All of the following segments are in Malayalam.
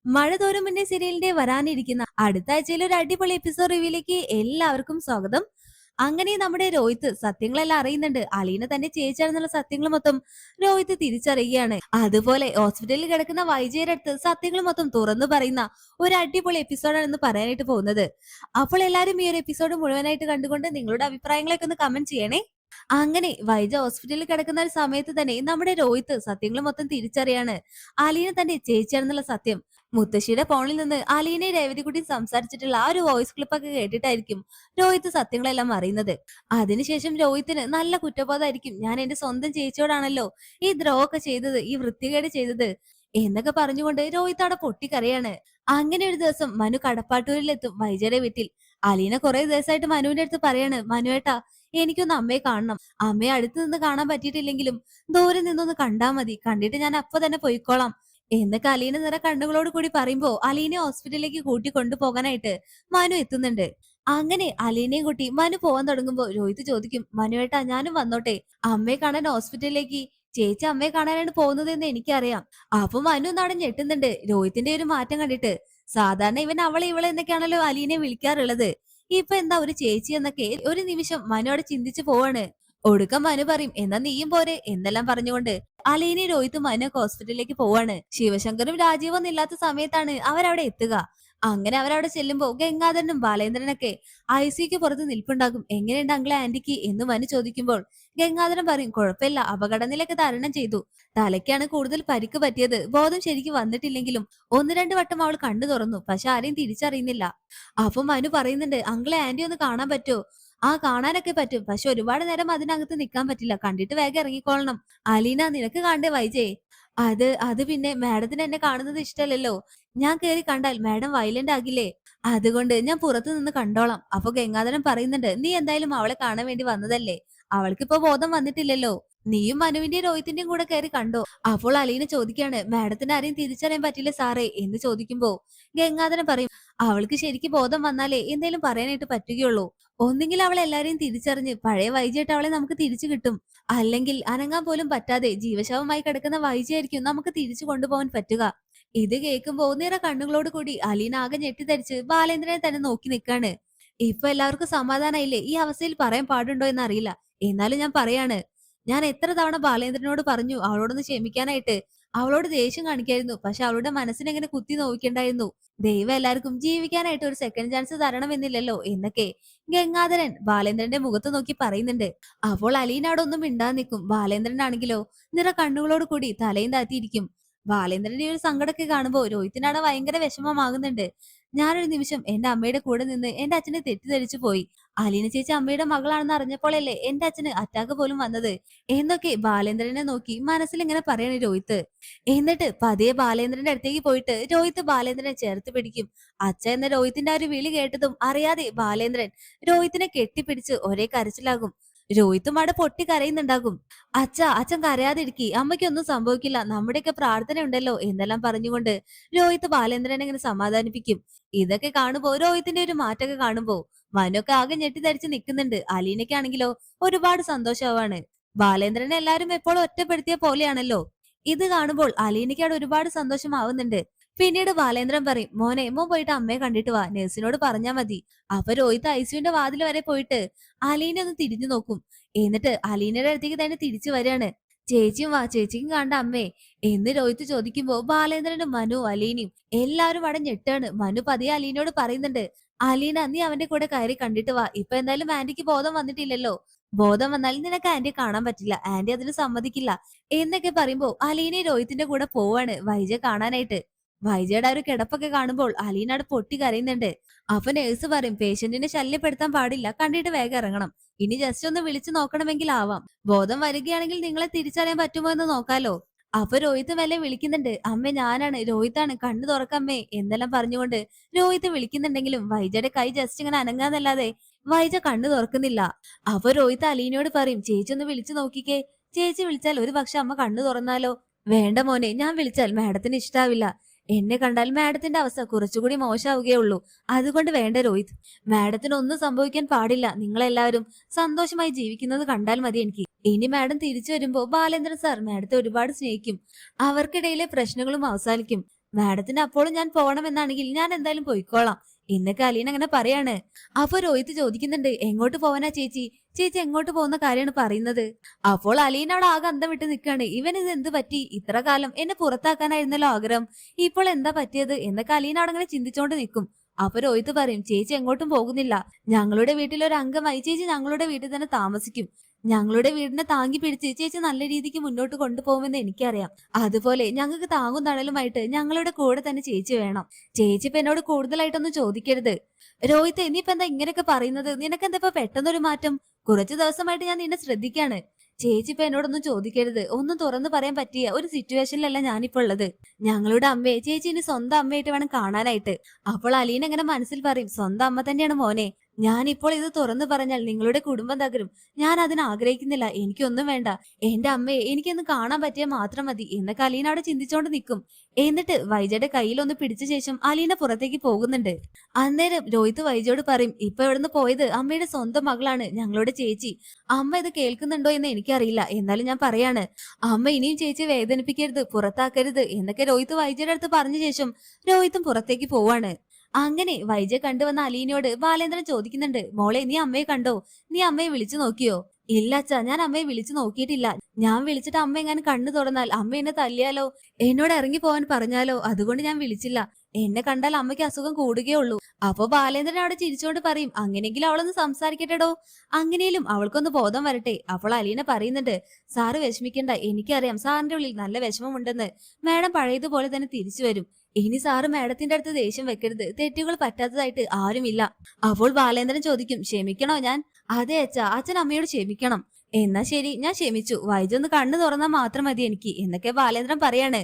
മഴ തോരും മുന്നേ സീരിയലിന്റെ വരാനിരിക്കുന്ന അടുത്ത ആഴ്ചയിൽ ഒരു അടിപൊളി എപ്പിസോഡ് റിവ്യൂലേക്ക് എല്ലാവർക്കും സ്വാഗതം. അങ്ങനെ നമ്മുടെ രോഹിത് സത്യങ്ങളെല്ലാം അറിയുന്നുണ്ട്. അലീന തന്റെ ചേച്ചിയാണെന്നുള്ള സത്യങ്ങൾ മൊത്തം രോഹിത് തിരിച്ചറിയുകയാണ്. അതുപോലെ ഹോസ്പിറ്റലിൽ കിടക്കുന്ന വൈജയുടെ അടുത്ത് സത്യങ്ങൾ മൊത്തം തുറന്നു പറയുന്ന ഒരു അടിപൊളി എപ്പിസോഡാണെന്ന് പറയാനായിട്ട് പോകുന്നത്. അപ്പോൾ എല്ലാവരും ഈ ഒരു എപ്പിസോഡ് മുഴുവനായിട്ട് കണ്ടുകൊണ്ട് നിങ്ങളുടെ അഭിപ്രായങ്ങളൊക്കെ ഒന്ന് കമന്റ് ചെയ്യണേ. അങ്ങനെ വൈജ ഹോസ്പിറ്റലിൽ കിടക്കുന്ന ഒരു സമയത്ത് തന്നെ നമ്മുടെ രോഹിത് സത്യങ്ങൾ മൊത്തം തിരിച്ചറിയാണ്. അലീന തന്റെ ചേച്ചിയാണെന്നുള്ള സത്യം. മുത്തശ്ശിയുടെ ഫോണിൽ നിന്ന് അലീനയെ രേവതികുട്ടി സംസാരിച്ചിട്ടുള്ള ആ ഒരു വോയിസ് ക്ലിപ്പൊക്കെ കേട്ടിട്ടായിരിക്കും രോഹിത് സത്യങ്ങളെല്ലാം അറിയുന്നത്. അതിനുശേഷം രോഹിത്തിന് നല്ല കുറ്റബോധമായിരിക്കും. ഞാൻ എന്റെ സ്വന്തം ചേച്ചിയോടാണല്ലോ ഈ ദ്രോഹമൊക്കെ ചെയ്തത്, ഈ വൃത്തികേട് ചെയ്തത് എന്നൊക്കെ പറഞ്ഞുകൊണ്ട് രോഹിത് അവിടെ പൊട്ടിക്കരയാണ്. അങ്ങനെ ഒരു ദിവസം മനു കടപ്പാട്ടൂരിലെത്തും വൈജയുടെ വീട്ടിൽ. അലീന കുറെ ദിവസമായിട്ട് മനുവിന്റെ അടുത്ത് പറയാണ്, മനുവേട്ടാ എനിക്കൊന്ന് അമ്മയെ കാണണം. അമ്മയെ അടുത്ത് നിന്ന് കാണാൻ പറ്റിയിട്ടില്ലെങ്കിലും ദൂരെ നിന്നൊന്ന് കണ്ടാ മതി, കണ്ടിട്ട് ഞാൻ അപ്പൊ തന്നെ പോയിക്കോളാം എന്നൊക്കെ അലീന നിറ കണ്ണുകളോട് കൂടി പറയുമ്പോ അലീനെ ഹോസ്പിറ്റലിലേക്ക് കൂട്ടി കൊണ്ടുപോകാനായിട്ട് മനു എത്തുന്നുണ്ട്. അങ്ങനെ അലീനയും കൂട്ടി മനു പോവാൻ തുടങ്ങുമ്പോ രോഹിത് ചോദിക്കും, മനുവേട്ടാ ഞാനും വന്നോട്ടെ, അമ്മയെ കാണാൻ ഹോസ്പിറ്റലിലേക്ക് ചേച്ചി അമ്മയെ കാണാനാണ് പോകുന്നതെന്ന് എനിക്കറിയാം. അപ്പൊ മനു നാടൻ ഞെട്ടുന്നുണ്ട് രോഹിത്തിന്റെ ഒരു മാറ്റം കണ്ടിട്ട്. സാധാരണ ഇവൻ അവളെ ഇവളെ എന്നൊക്കെയാണല്ലോ അലീനെ വിളിക്കാറുള്ളത്. ഇപ്പൊ എന്താ ഒരു ചേച്ചി എന്നൊക്കെ ഒരു നിമിഷം മനു അവിടെ ചിന്തിച്ചു പോവാണ്. ഒടുക്കം മനു പറയും, എന്നാ നീയും പോരെ എന്നെല്ലാം പറഞ്ഞുകൊണ്ട് അലീനയും രോഹിത്തും മനു ഹോസ്പിറ്റലിലേക്ക് പോവാണ്. ശിവശങ്കറും രാജീവും ഒന്നും ഇല്ലാത്ത സമയത്താണ് അവരവിടെ എത്തുക. അങ്ങനെ അവരവിടെ ചെല്ലുമ്പോ ഗംഗാധരനും ബാലേന്ദ്രനൊക്കെ ഐസിക്ക് പുറത്ത് നിൽപ്പുണ്ടാകും. എങ്ങനെയുണ്ട് അങ്കിളെ ആന്റിക്ക് എന്ന് മനു ചോദിക്കുമ്പോൾ ഗംഗാധരൻ പറയും, കുഴപ്പമില്ല, അപകടനിലയൊക്കെ തരണം ചെയ്തു, തലയ്ക്കാണ് കൂടുതൽ പരിക്ക് പറ്റിയത്, ബോധം ശരിക്കും വന്നിട്ടില്ലെങ്കിലും ഒന്ന് രണ്ട് വട്ടം അവൾ കണ്ണു തുറന്നു, പക്ഷെ ആരെയും തിരിച്ചറിയുന്നില്ല. അപ്പൊ മനു പറയുന്നുണ്ട്, അങ്കിളെ ആന്റി ഒന്ന് കാണാൻ പറ്റുമോ? ആ കാണാനൊക്കെ പറ്റും, പക്ഷെ ഒരുപാട് നേരം അതിനകത്ത് നിൽക്കാൻ പറ്റില്ല, കണ്ടിട്ട് വേഗം ഇറങ്ങിക്കോളണം. അലീന നിനക്ക് കാണണ്ടേ വൈജേ? അത് പിന്നെ മാഡത്തിന് എന്നെ കാണുന്നത് ഇഷ്ടമല്ലല്ലോ, ഞാൻ കേറി കണ്ടാൽ മാഡം വയലന്റ് ആകില്ലേ, അതുകൊണ്ട് ഞാൻ പുറത്തു നിന്ന് കണ്ടോളാം. അപ്പൊ ഗംഗാധരൻ പറയുന്നുണ്ട്, നീ എന്തായാലും അവളെ കാണാൻ വേണ്ടി വന്നതല്ലേ, അവൾക്കിപ്പോ ബോധം വന്നിട്ടില്ലല്ലോ, നീയും മനുവിന്റെയും രോഹിത്തിന്റെയും കൂടെ കയറി കണ്ടോ. അപ്പോൾ അലീന ചോദിക്കാണ്, മാഡത്തിന് ആരെയും തിരിച്ചറിയാൻ പറ്റില്ല സാറേ എന്ന് ചോദിക്കുമ്പോ ഗംഗാധരൻ പറയും, അവൾക്ക് ശരിക്കും ബോധം വന്നാലേ എന്തേലും പറയാനായിട്ട് പറ്റുകയുള്ളൂ. ഒന്നുകിൽ അവൾ എല്ലാരെയും തിരിച്ചറിഞ്ഞ് പഴയ വൈജയായിട്ട് അവളെ നമുക്ക് തിരിച്ചു കിട്ടും, അല്ലെങ്കിൽ അനങ്ങാൻ പോലും പറ്റാതെ ജീവശവമായി കിടക്കുന്ന വൈജയായിരിക്കും നമുക്ക് തിരിച്ചു കൊണ്ടുപോകാൻ പറ്റുക. ഇത് കേൾക്കുമ്പോ നിറ കണ്ണുകളോട് കൂടി അലീന ആകെ ഞെട്ടിത്തരിച്ച് ബാലേന്ദ്രനെ തന്നെ നോക്കി നിൽക്കാണ്. ഇപ്പൊ എല്ലാവർക്കും സമാധാനായില്ലേ? ഈ അവസ്ഥയിൽ പറയാൻ പാടുണ്ടോ എന്നറിയില്ല, എന്നാലും ഞാൻ പറയാണ്, ഞാൻ എത്ര തവണ ബാലേന്ദ്രനോട് പറഞ്ഞു അവളോടൊന്ന് ക്ഷമിക്കാനായിട്ട്, അവളോട് ദേഷ്യം കാണിക്കായിരുന്നു, പക്ഷെ അവളുടെ മനസ്സിനെങ്ങനെ കുത്തി നോവിക്കണ്ടായിരുന്നു. ദൈവം എല്ലാവർക്കും ജീവിക്കാനായിട്ട് ഒരു സെക്കൻഡ് ചാൻസ് തരണമെന്നില്ലല്ലോ എന്നൊക്കെ ഗംഗാധരൻ ബാലേന്ദ്രന്റെ മുഖത്ത് നോക്കി പറയുന്നുണ്ട്. അപ്പോൾ അലീന അവിടെ ഒന്നും മിണ്ടാതെ നിൽക്കും. ബാലേന്ദ്രനാണെങ്കിലോ നിറ കണ്ണുകളോട് കൂടി തലയും താത്തിയിരിക്കും. ബാലേന്ദ്രന്റെ ഈ ഒരു സങ്കടമൊക്കെ കാണുമ്പോ രോഹിത്തിനാണ് ഭയങ്കര വിഷമമാകുന്നുണ്ട്. ഞാനൊരു നിമിഷം എന്റെ അമ്മയുടെ കൂടെ നിന്ന് എന്റെ അച്ഛനെ തെറ്റിദ്ധരിച്ചു പോയി. അലീന ചേച്ചി അമ്മയുടെ മകളാണെന്ന് അറിഞ്ഞപ്പോഴല്ലേ എന്റെ അച്ഛന് അറ്റാക്ക് പോലും വന്നത് എന്നൊക്കെ ബാലേന്ദ്രനെ നോക്കി മനസ്സിൽ ഇങ്ങനെ പറയണേ രോഹിത്ത്. എന്നിട്ട് പതിയെ ബാലേന്ദ്രന്റെ അടുത്തേക്ക് പോയിട്ട് രോഹിത്ത് ബാലേന്ദ്രനെ ചേർത്ത് പിടിക്കും. അച്ഛ എന്ന രോഹിത്തിന്റെ ആ ഒരു വിളി കേട്ടതും അറിയാതെ ബാലേന്ദ്രൻ രോഹിത്തിനെ കെട്ടിപ്പിടിച്ച് ഒരേ കരച്ചിലാകും. രോഹിത്തും അവിടെ പൊട്ടി കരയുന്നുണ്ടാകും. അച്ഛൻ കരയാതിരിക്കി, അമ്മയ്ക്കൊന്നും സംഭവിക്കില്ല, നമ്മുടെയൊക്കെ പ്രാർത്ഥന ഉണ്ടല്ലോ എന്നെല്ലാം പറഞ്ഞുകൊണ്ട് രോഹിത്ത് ബാലേന്ദ്രനെ ഇങ്ങനെ സമാധാനിപ്പിക്കും. ഇതൊക്കെ കാണുമ്പോ രോഹിത്തിന്റെ ഒരു മാറ്റമൊക്കെ കാണുമ്പോ മനൊക്കെ ആകെ ഞെട്ടിധരിച്ച് നിൽക്കുന്നുണ്ട്. അലീനയ്ക്കാണെങ്കിലോ ഒരുപാട് സന്തോഷമാവാണ്. ബാലേന്ദ്രനെ എല്ലാരും എപ്പോഴും ഒറ്റപ്പെടുത്തിയ പോലെയാണല്ലോ. ഇത് കാണുമ്പോൾ അലീനയ്ക്ക് അവിടെ ഒരുപാട് സന്തോഷമാവുന്നുണ്ട്. പിന്നീട് ബാലേന്ദ്രൻ പറയും, മോൻ പോയിട്ട് അമ്മയെ കണ്ടിട്ട് വാ, നഴ്സിനോട് പറഞ്ഞാ മതി. അപ്പൊ രോഹിത് ഐസിയുന്റെ വാതിൽ വരെ പോയിട്ട് അലീന ഒന്ന് തിരിഞ്ഞു നോക്കും. എന്നിട്ട് അലീനയുടെ അടുത്തേക്ക് തന്നെ തിരിച്ചു വരികയാണ്. ചേച്ചിയും വാ, ചേച്ചിക്കും കണ്ട അമ്മേ എന്ന് രോഹിത് ചോദിക്കുമ്പോ ബാലേന്ദ്രനും മനു അലീനയും എല്ലാവരും അവിടെ ഞെട്ടാണ്. മനു പതിയെ അലീനയോട് പറയുന്നുണ്ട്, അലീന നീ അവന്റെ കൂടെ കയറി കണ്ടിട്ട് വാ, ഇപ്പൊ എന്തായാലും ആന്റിക്ക് ബോധം വന്നിട്ടില്ലല്ലോ, ബോധം വന്നാൽ നിനക്ക് ആന്റിയെ കാണാൻ പറ്റില്ല, ആന്റി അതിന് സമ്മതിക്കില്ല എന്നൊക്കെ പറയുമ്പോ അലീന രോഹിത്തിന്റെ കൂടെ പോവാണ് വൈജയെ കാണാനായിട്ട്. വൈജയുടെ ആ ഒരു കിടപ്പൊക്കെ കാണുമ്പോൾ അലീന അവിടെ പൊട്ടി കരയുന്നുണ്ട്. അപ്പൊ നേഴ്സ് പറയും, പേഷ്യന്റിനെ ശല്യപ്പെടുത്താൻ പാടില്ല, കണ്ടിട്ട് വേഗം ഇറങ്ങണം, ഇനി ജസ്റ്റ് ഒന്ന് വിളിച്ചു നോക്കണമെങ്കിൽ ആവാം, ബോധം വരികയാണെങ്കിൽ നിങ്ങളെ തിരിച്ചറിയാൻ പറ്റുമോ എന്ന് നോക്കാലോ. അപ്പൊ രോഹിത് മെല്ലെ വിളിക്കുന്നുണ്ട്, അമ്മേ ഞാനാണ്, രോഹിത്താണ്, കണ്ണു തുറക്കമ്മേ എന്നെല്ലാം പറഞ്ഞുകൊണ്ട് രോഹിത് വിളിക്കുന്നുണ്ടെങ്കിലും വൈജയുടെ കൈ ജസ്റ്റ് ഇങ്ങനെ അനങ്ങാന്നല്ലാതെ വൈജ കണ്ണു തുറക്കുന്നില്ല. അപ്പൊ രോഹിത് അലീനയോട് പറയും, ചേച്ചി ഒന്ന് വിളിച്ചു നോക്കിക്കേ, ചേച്ചി വിളിച്ചാൽ ഒരു പക്ഷെ അമ്മ കണ്ണു തുറന്നാലോ. വേണ്ട മോനെ, ഞാൻ വിളിച്ചാൽ മാഡത്തിന് ഇഷ്ടാവില്ല, എന്നെ കണ്ടാൽ മാഡത്തിന്റെ അവസ്ഥ കുറച്ചുകൂടി മോശമാവുകയുള്ളൂ, അതുകൊണ്ട് വേണ്ട രോഹിത്, മാഡത്തിന് ഒന്നും സംഭവിക്കാൻ പാടില്ല, നിങ്ങളെല്ലാവരും സന്തോഷമായി ജീവിക്കുന്നത് കണ്ടാൽ മതി എനിക്ക്. ഇനി മാഡം തിരിച്ചു വരുമ്പോ ബാലേന്ദ്രൻ സാർ മാഡത്തെ ഒരുപാട് സ്നേഹിക്കും, അവർക്കിടയിലെ പ്രശ്നങ്ങളും അവസാനിക്കും, മാഡത്തിന് അപ്പോഴും ഞാൻ പോകണമെന്നാണെങ്കിൽ ഞാൻ എന്തായാലും പോയിക്കോളാം എന്നൊക്കെ അലീന അങ്ങനെ പറയാണ്. അപ്പൊ രോഹിത് ചോദിക്കുന്നുണ്ട്, എങ്ങോട്ട് പോവാനാ ചേച്ചി? ചേച്ചി എങ്ങോട്ട് പോകുന്ന കാര്യമാണ് പറയുന്നത്? അപ്പോൾ അലീന അവിടെ ആകെ അന്തം വിട്ട് നിൽക്കാണ്. ഇവൻ ഇത് എന്ത് പറ്റി? ഇത്ര കാലം എന്നെ പുറത്താക്കാനായിരുന്നല്ലോ ആഗ്രഹം, ഇപ്പോൾ എന്താ പറ്റിയത് എന്നൊക്കെ അലീന അവിടെ അങ്ങനെ ചിന്തിച്ചോണ്ട് നിൽക്കും. അപ്പൊ രോഹിത് പറയും, ചേച്ചി എങ്ങോട്ടും പോകുന്നില്ല. ഞങ്ങളുടെ വീട്ടിലൊരു അംഗമായി ചേച്ചി ഞങ്ങളുടെ വീട്ടിൽ തന്നെ താമസിക്കും. ഞങ്ങളുടെ വീടിനെ താങ്ങി പിടിച്ച് ചേച്ചി നല്ല രീതിക്ക് മുന്നോട്ട് കൊണ്ടുപോകുമെന്ന് എനിക്കറിയാം. അതുപോലെ ഞങ്ങൾക്ക് താങ്ങും തണലുമായിട്ട് ഞങ്ങളുടെ കൂടെ തന്നെ ചേച്ചി വേണം. ചേച്ചി ഇപ്പൊ എന്നോട് കൂടുതലായിട്ടൊന്നും ചോദിക്കരുത്. രോഹിത്, ഇനിയിപ്പോ എന്താ ഇങ്ങനെയൊക്കെ പറയുന്നത്? നിനക്കെന്താ ഇപ്പൊ പെട്ടെന്നൊരു മാറ്റം? കുറച്ചു ദിവസമായിട്ട് ഞാൻ നിന്നെ ശ്രദ്ധിക്കാണ്. ചേച്ചി ഇപ്പൊ എന്നോടൊന്നും ചോദിക്കരുത്. ഒന്നും തുറന്നു പറയാൻ പറ്റിയ ഒരു സിറ്റുവേഷനിലല്ല ഞാനിപ്പോ ഉള്ളത്. ഞങ്ങളുടെ അമ്മയെ ചേച്ചി ഇനി സ്വന്തം അമ്മയായിട്ട് വേണം കാണാനായിട്ട്. അപ്പോൾ അലീന ഇങ്ങനെ മനസ്സിൽ പറയും, സ്വന്തം അമ്മ തന്നെയാണ് മോനെ. ഞാനിപ്പോൾ ഇത് തുറന്നു പറഞ്ഞാൽ നിങ്ങളുടെ കുടുംബം തകരും. ഞാൻ അതിന് ആഗ്രഹിക്കുന്നില്ല. എനിക്കൊന്നും വേണ്ട. എന്റെ അമ്മയെ എനിക്കൊന്ന് കാണാൻ പറ്റിയാൽ മാത്രം മതി എന്നൊക്കെ അലീന അവിടെ ചിന്തിച്ചോണ്ട് നിൽക്കും. എന്നിട്ട് വൈജയുടെ കയ്യിലൊന്ന് പിടിച്ച ശേഷം അലീന പുറത്തേക്ക് പോകുന്നുണ്ട്. അന്നേരം രോഹിത് വൈജയോട് പറയും, ഇപ്പൊ ഇവിടുന്ന് പോയത് അമ്മയുടെ സ്വന്തം മകളാണ്, ഞങ്ങളുടെ ചേച്ചി. അമ്മ ഇത് കേൾക്കുന്നുണ്ടോ എന്ന് എനിക്കറിയില്ല, എന്നാലും ഞാൻ പറയാണ്, അമ്മ ഇനിയും ചേച്ചി വേദനിപ്പിക്കരുത്, പുറത്താക്കരുത് എന്നൊക്കെ രോഹിത് വൈജയുടെ അടുത്ത് പറഞ്ഞ ശേഷം രോഹിത്തും പുറത്തേക്ക് പോവാണ്. അങ്ങനെ വൈജയെ കണ്ടുവന്ന അലീനയോട് ബാലേന്ദ്രൻ ചോദിക്കുന്നുണ്ട്, മോളെ നീ അമ്മയെ കണ്ടോ? നീ അമ്മയെ വിളിച്ചു നോക്കിയോ? ഇല്ല അച്ഛാ, ഞാൻ അമ്മയെ വിളിച്ചു നോക്കിയിട്ടില്ല. ഞാൻ വിളിച്ചിട്ട് അമ്മ എങ്ങനെ കണ്ണു തുറന്നാൽ അമ്മ എന്നെ തല്ലിയാലോ, എന്നോട് ഇറങ്ങി പോവാൻ പറഞ്ഞാലോ, അതുകൊണ്ട് ഞാൻ വിളിച്ചില്ല. എന്നെ കണ്ടാൽ അമ്മയ്ക്ക് അസുഖം കൂടുകയുള്ളൂ. അപ്പൊ ബാലേന്ദ്രൻ അവിടെ ചിരിച്ചുകൊണ്ട് പറയും, അങ്ങനെയെങ്കിലും അവളൊന്ന് സംസാരിക്കട്ടെടോ, അങ്ങനെയും അവൾക്കൊന്ന് ബോധം വരട്ടെ. അപ്പോൾ അലീന പറയുന്നുണ്ട്, സാറ് വിഷമിക്കണ്ട, എനിക്കറിയാം സാറിന്റെ ഉള്ളിൽ നല്ല വിഷമമുണ്ടെന്ന്. മാഡം പഴയതുപോലെ തന്നെ തിരിച്ചു വരും. ഇനി സാറ് മാഡത്തിന്റെ അടുത്ത് ദേഷ്യം വെക്കരുത്, തെറ്റുകൾ പറ്റാത്തതായിട്ട് ആരുമില്ല. അപ്പോൾ ബാലേന്ദ്രൻ ചോദിക്കും, ക്ഷമിക്കണോ ഞാൻ? അതെ അച്ഛാ, അച്ഛൻ അമ്മയോട് ക്ഷമിക്കണം. എന്നാ ശരി, ഞാൻ ക്ഷമിച്ചു. വൈജൊന്ന് കണ്ണു തുറന്നാൽ മാത്രം മതി എനിക്ക് എന്നൊക്കെ ബാലേന്ദ്രൻ പറയാണ്.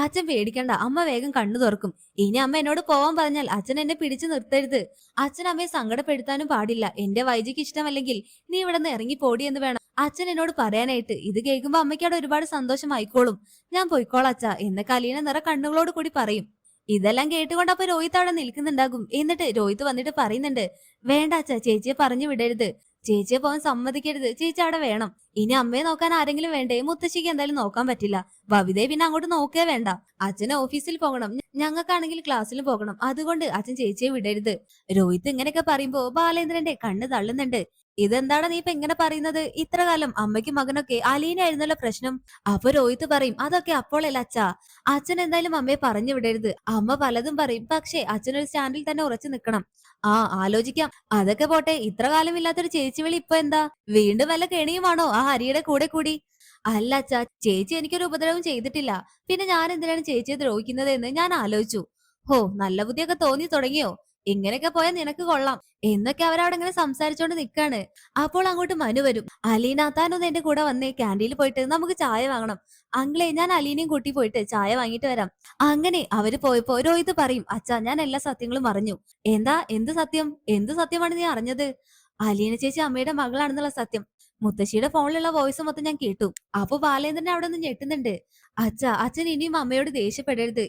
അച്ഛൻ പേടിക്കണ്ട, അമ്മ വേഗം കണ്ണു തുറക്കും. ഇനി അമ്മ എന്നോട് പോവാൻ പറഞ്ഞാൽ അച്ഛൻ എന്നെ പിടിച്ചു നിർത്തരുത്. അച്ഛൻ അമ്മയെ സങ്കടപ്പെടുത്താനും പാടില്ല. എന്റെ വൈജിക്ക് ഇഷ്ടമല്ലെങ്കിൽ നീ ഇവിടെ നിന്ന് ഇറങ്ങി പോടി എന്ന് വേണം അച്ഛൻ എന്നോട് പറയാനായിട്ട്. ഇത് കേൾക്കുമ്പോ അമ്മയ്ക്കവിടെ ഒരുപാട് സന്തോഷമായിക്കോളും. ഞാൻ പോയിക്കോളാം അച്ഛാ എന്നൊക്കെ അലീന നിറ കണ്ണുകളോട് കൂടി പറയും. ഇതെല്ലാം കേട്ടുകൊണ്ട് അപ്പൊ രോഹിത് അവിടെ നിൽക്കുന്നുണ്ടാകും. എന്നിട്ട് രോഹിത് വന്നിട്ട് പറയുന്നുണ്ട്, വേണ്ട അച്ഛാ, ചേച്ചിയെ പറഞ്ഞു വിടരുത്. ചേച്ചിയെ പോകാൻ സമ്മതിക്കരുത്. ചേച്ചി അവിടെ വേണം. ഇനി അമ്മയെ നോക്കാൻ ആരെങ്കിലും വേണ്ടേ? മുത്തശ്ശിക്ക് എന്തായാലും നോക്കാൻ പറ്റില്ല. ഭവിതയെ പിന്നെ അങ്ങോട്ട് നോക്കേ വേണ്ട. അച്ഛന് ഓഫീസിൽ പോകണം, ഞങ്ങൾക്കാണെങ്കിൽ ക്ലാസ്സിൽ പോകണം. അതുകൊണ്ട് അച്ഛൻ ചേച്ചിയെ വിടരുത്. രോഹിത് ഇങ്ങനെയൊക്കെ പറയുമ്പോ ബാലേന്ദ്രന്റെ കണ്ണ് തള്ളുന്നുണ്ട്. ഇതെന്താണ് നീ ഇപ്പൊ എങ്ങനെ പറയുന്നത്? ഇത്ര കാലം അമ്മയ്ക്കും മകനൊക്കെ അലീനായിരുന്നല്ലോ പ്രശ്നം. അപ്പൊ രോഹിത് പറയും, അതൊക്കെ അപ്പോഴല്ല അച്ഛാ. അച്ഛൻ എന്തായാലും അമ്മയെ പറഞ്ഞു വിടരുത്. അമ്മ പലതും പറയും, പക്ഷേ അച്ഛനൊരു സ്റ്റാൻഡിൽ തന്നെ ഉറച്ചു നിൽക്കണം. ആ, ആലോചിക്കാം. അതൊക്കെ പോട്ടെ, ഇത്ര കാലം ഇല്ലാത്തൊരു ചേച്ചി വിളി ഇപ്പൊ എന്താ? വീണ്ടും വല്ല കെണിയുമാണോ ആ ഹരിയുടെ കൂടെ കൂടി? അല്ല അച്ഛാ, ചേച്ചി എനിക്കൊരു ഉപദ്രവം ചെയ്തിട്ടില്ല. പിന്നെ ഞാൻ എന്തിനാണ് ചേച്ചിയെ ദ്രോഹിക്കുന്നത് എന്ന് ഞാൻ ആലോചിച്ചു. ഹോ, നല്ല ബുദ്ധിയൊക്കെ തോന്നി തുടങ്ങിയോ? ഇങ്ങനെയൊക്കെ പോയാൽ നിനക്ക് കൊള്ളാം എന്നൊക്കെ അവരവിടെ ഇങ്ങനെ സംസാരിച്ചോണ്ട് നിക്കാണ്. അപ്പോൾ അങ്ങോട്ട് മനു വരും. അലീന, താനൊന്ന് എന്റെ കൂടെ വന്നേ, ക്യാൻറ്റീനിൽ പോയിട്ട് നമുക്ക് ചായ വാങ്ങണം. അങ്കിളെ, ഞാൻ അലീനയും കൂട്ടി പോയിട്ട് ചായ വാങ്ങിട്ട് വരാം. അങ്ങനെ അവര് പോയപ്പോ രോഹിത് പറയും, അച്ഛാ, ഞാൻ എല്ലാ സത്യങ്ങളും അറിഞ്ഞു. എന്താ? എന്ത് സത്യം? എന്ത് സത്യമാണ് നീ അറിഞ്ഞത്? അലീന ചേച്ചി അമ്മയുടെ മകളാണെന്നുള്ള സത്യം. മുത്തശ്ശിയുടെ ഫോണിലുള്ള വോയിസ് മൊത്തം ഞാൻ കേട്ടു. അപ്പൊ ബാലേന്ദ്രൻ അവിടെ നിന്ന് ഞെട്ടുന്നുണ്ട്. അച്ഛാ, അച്ഛൻ ഇനിയും അമ്മയോട് ദേഷ്യപ്പെടരുത്.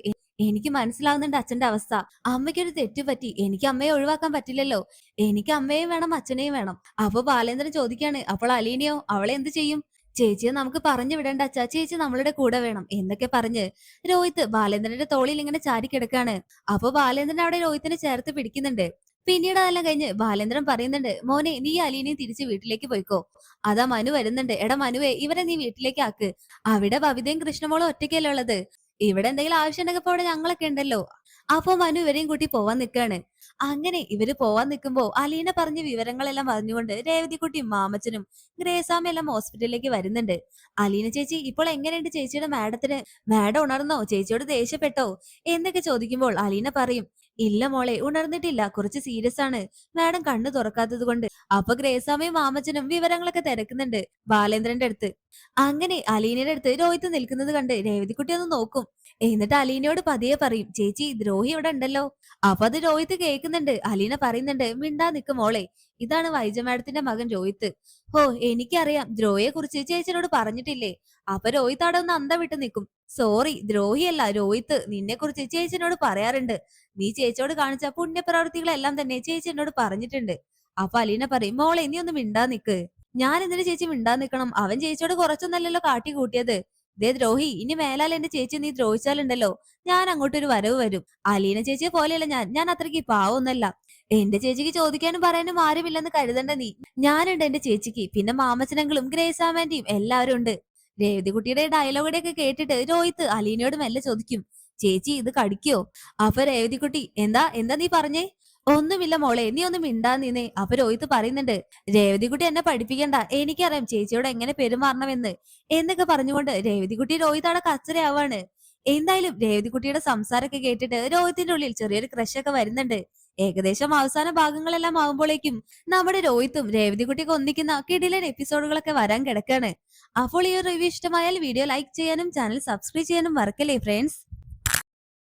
എനിക്ക് മനസ്സിലാവുന്നുണ്ട് അച്ഛന്റെ അവസ്ഥ. അമ്മയ്ക്കൊരു തെറ്റ് പറ്റി. എനിക്ക് അമ്മയെ ഒഴിവാക്കാൻ പറ്റില്ലല്ലോ. എനിക്ക് അമ്മയെയും വേണം, അച്ഛനെയും വേണം. അപ്പൊ ബാലേന്ദ്രൻ ചോദിക്കാണ്, അപ്പോൾ അലീനയോ? അവളെ എന്ത് ചെയ്യും? ചേച്ചിയെ നമുക്ക് പറഞ്ഞു വിടണ്ട അച്ഛാ, ചേച്ചി നമ്മളുടെ കൂടെ വേണം എന്നൊക്കെ പറഞ്ഞ് രോഹിത് ബാലേന്ദ്രന്റെ തോളിൽ ഇങ്ങനെ ചാരി കിടക്കാണ്. അപ്പൊ ബാലേന്ദ്രൻ അവിടെ രോഹിത്തിനെ ചേർത്ത് പിടിക്കുന്നുണ്ട്. പിന്നീട് അതെല്ലാം കഴിഞ്ഞ് ബാലേന്ദ്രൻ പറയുന്നുണ്ട്, മോനെ, നീ അലീനയും തിരിച്ച് വീട്ടിലേക്ക് പോയിക്കോ. അതാ മനു വരുന്നുണ്ട്. എടാ മനുവേ, ഇവരെ നീ വീട്ടിലേക്ക് ആക്ക്. അവിടെ ബബിതയും കൃഷ്ണമോളും ഒറ്റയ്ക്കല്ലേ ഉള്ളത്. ഇവിടെ എന്തെങ്കിലും ആവശ്യം ഉണ്ടെങ്കിൽ ഇപ്പൊ അവിടെ ഞങ്ങളൊക്കെ ഉണ്ടല്ലോ. അപ്പൊ മനു ഇവരെയും കൂട്ടി പോവാൻ നിൽക്കാണ്. അങ്ങനെ ഇവര് പോവാൻ നിൽക്കുമ്പോ അലീന പറഞ്ഞ വിവരങ്ങളെല്ലാം അറിഞ്ഞുകൊണ്ട് രേവതിക്കുട്ടിയും മാമച്ചനും ഗ്രേസാമയും എല്ലാം ഹോസ്പിറ്റലിലേക്ക് വരുന്നുണ്ട്. അലീന ചേച്ചി, ഇപ്പോൾ എങ്ങനെയുണ്ട് ചേച്ചിയുടെ മാഡത്തിന്? മാഡം ഉണർന്നോ? ചേച്ചിയോട് ദേഷ്യപ്പെട്ടോ എന്നൊക്കെ ചോദിക്കുമ്പോൾ അലീന പറയും, ഇല്ല മോളെ, ഉണർന്നിട്ടില്ല, കുറച്ച് സീരിയസ് ആണ്. മാഡം കണ്ണു തുറക്കാത്തത് കൊണ്ട്. അപ്പൊ ഗ്രേസാമയും മാമച്ചനും വിവരങ്ങളൊക്കെ തിരക്കുന്നുണ്ട് ബാലേന്ദ്രന്റെ അടുത്ത്. അങ്ങനെ അലീനയുടെ അടുത്ത് രോഹിത് നിൽക്കുന്നത് കണ്ട് രേവതിക്കുട്ടി ഒന്ന് നോക്കും. എന്നിട്ട് അലീനയോട് പതിയെ പറയും, ചേച്ചി, ദ്രോഹി ഇവിടെ ഉണ്ടല്ലോ. അപ്പൊ അത് രോഹിത് കേൾക്കുന്നുണ്ട്. അലീന പറയുന്നുണ്ട്, മിണ്ടാ നിക്ക് മോളെ, ഇതാണ് വൈജ മാഡത്തിന്റെ മകൻ രോഹിത്. ഹോ, എനിക്കറിയാം, ദ്രോഹിയെ കുറിച്ച് ചേച്ചിനോട് പറഞ്ഞിട്ടില്ലേ? അപ്പൊ രോഹിത് അവിടെ ഒന്ന് അന്തം വിട്ട് നിൽക്കും. സോറി, ദ്രോഹിയല്ല രോഹിത്, നിന്നെ കുറിച്ച് ചേച്ചിനോട് പറയാറുണ്ട്. നീ ചേച്ചിയോട് കാണിച്ച പുണ്യപ്രവർത്തികളെല്ലാം തന്നെ ചേച്ചി എന്നോട് പറഞ്ഞിട്ടുണ്ട്. അപ്പൊ അലീന പറയും, മോളെ, നീ ഒന്ന് മിണ്ടാ നിക്ക്. ഞാൻ എന്തിനു ചേച്ചി മിണ്ടാ നിക്കണം? അവൻ ചേച്ചിയോട് കുറച്ചൊന്നല്ലല്ലോ കാട്ടി കൂട്ടിയത്. ദേ ദ്രോഹി, ഇനി മേലാൽ എന്റെ ചേച്ചി നീ ദ്രോഹിച്ചാലുണ്ടല്ലോ ഞാൻ അങ്ങോട്ടൊരു വരവ് വരും. അലീന ചേച്ചിയെ പോലെയല്ല ഞാൻ അത്രയ്ക്ക് പാവൊന്നല്ല. എന്റെ ചേച്ചിക്ക് ചോദിക്കാനും പറയാനും ആരുമില്ലെന്ന് കരുതണ്ട നീ. ഞാനുണ്ട് എന്റെ ചേച്ചിക്ക്. പിന്നെ മാമച്ചനങ്ങളും ഗ്രേസാമാന്റിയും എല്ലാവരും ഉണ്ട്. രേവതികുട്ടിയുടെ ഡയലോഗുടെയൊക്കെ കേട്ടിട്ട് രോഹിത്ത് അലീനയോട് മെല്ലെ ചോദിക്കും, ചേച്ചി ഇത് കടിക്കോ? അപ്പൊ രേവതികുട്ടി, എന്താ എന്താ നീ പറഞ്ഞേ? ഒന്നുമില്ല മോളെ, നീ ഒന്നും മിണ്ടാന്നീന്നേ. അപ്പൊ രോഹിത്ത് പറയുന്നുണ്ട്, രേവതികുട്ടി എന്നെ പഠിപ്പിക്കണ്ട, എനിക്കറിയാം ചേച്ചിയോട് എങ്ങനെ പെരുമാറണമെന്ന് എന്നൊക്കെ പറഞ്ഞുകൊണ്ട് രേവതികുട്ടി രോഹിത്തോടെ കച്ചറയാവാണ്. എന്തായാലും രേവതികുട്ടിയുടെ സംസാരമൊക്കെ കേട്ടിട്ട് രോഹിത്തിന്റെ ഉള്ളിൽ ചെറിയൊരു ക്രഷൊക്കെ വരുന്നുണ്ട്. ഏകദേശം അവസാന ഭാഗങ്ങളെല്ലാം ആകുമ്പോഴേക്കും നമ്മുടെ രോഹിത്തും രേവതികുട്ടിയൊക്കെ ഒന്നിക്കുന്ന കിടിലൻ എപ്പിസോഡുകളൊക്കെ വരാൻ കിടക്കാണ്. അപ്പോൾ ഈ ഒരു റിവ്യൂ ഇഷ്ടമായാൽ വീഡിയോ ലൈക്ക് ചെയ്യാനും ചാനൽ സബ്സ്ക്രൈബ് ചെയ്യാനും മറക്കല്ലേ ഫ്രണ്ട്സ്.